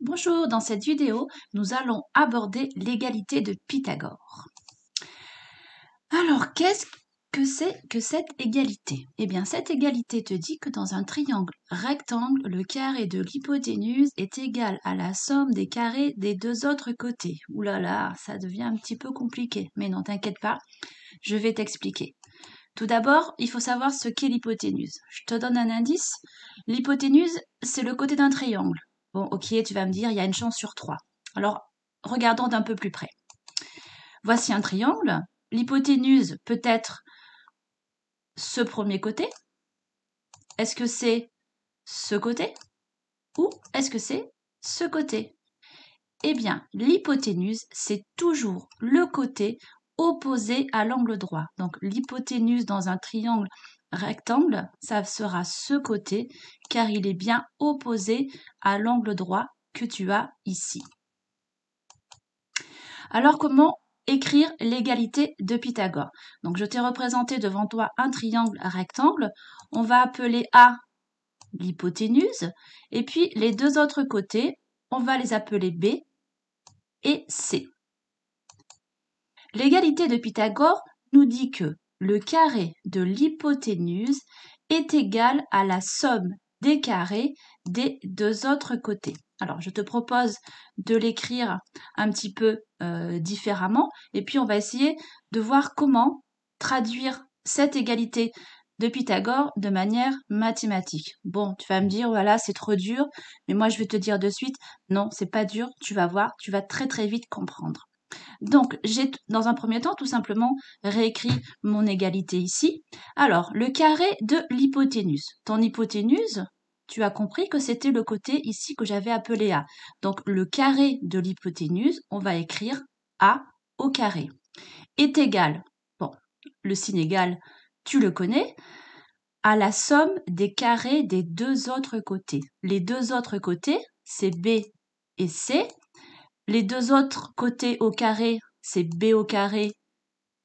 Bonjour, dans cette vidéo, nous allons aborder l'égalité de Pythagore. Alors, qu'est-ce que c'est que cette égalité? Eh bien, cette égalité te dit que dans un triangle rectangle, le carré de l'hypoténuse est égal à la somme des carrés des deux autres côtés. Ouh là là, ça devient un petit peu compliqué, mais non, t'inquiète pas, je vais t'expliquer. Tout d'abord, il faut savoir ce qu'est l'hypoténuse. Je te donne un indice. L'hypoténuse, c'est le côté d'un triangle. Bon, ok, tu vas me dire, il y a une chance sur 3. Alors, regardons d'un peu plus près. Voici un triangle. L'hypoténuse peut être ce premier côté. Est-ce que c'est ce côté? Ou est-ce que c'est ce côté? Eh bien, l'hypoténuse, c'est toujours le côté opposé à l'angle droit. Donc, l'hypoténuse dans un triangle rectangle, ça sera ce côté, car il est bien opposé à l'angle droit que tu as ici. Alors, comment écrire l'égalité de Pythagore? Donc, je t'ai représenté devant toi un triangle rectangle. On va appeler A l'hypoténuse, et puis les deux autres côtés, on va les appeler B et C. L'égalité de Pythagore nous dit que le carré de l'hypoténuse est égal à la somme des carrés des deux autres côtés. Alors, je te propose de l'écrire un petit peu différemment et puis on va essayer de voir comment traduire cette égalité de Pythagore de manière mathématique. Bon, tu vas me dire, voilà, c'est trop dur, mais moi je vais te dire de suite, non, c'est pas dur, tu vas voir, tu vas très très vite comprendre. Donc, j'ai dans un premier temps tout simplement réécrit mon égalité ici. Alors, le carré de l'hypoténuse. Ton hypoténuse, tu as compris que c'était le côté ici que j'avais appelé A. Donc, le carré de l'hypoténuse, on va écrire A au carré, est égal, bon, le signe égal, tu le connais, à la somme des carrés des deux autres côtés. Les deux autres côtés, c'est B et C. Les deux autres côtés au carré, c'est B au carré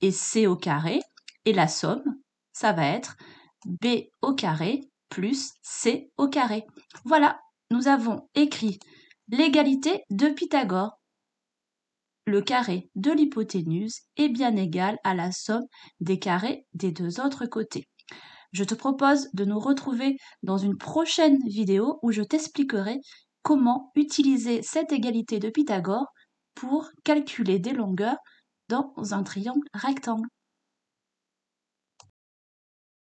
et C au carré. Et la somme, ça va être B au carré plus C au carré. Voilà, nous avons écrit l'égalité de Pythagore. Le carré de l'hypoténuse est bien égal à la somme des carrés des deux autres côtés. Je te propose de nous retrouver dans une prochaine vidéo où je t'expliquerai comment utiliser cette égalité de Pythagore pour calculer des longueurs dans un triangle rectangle.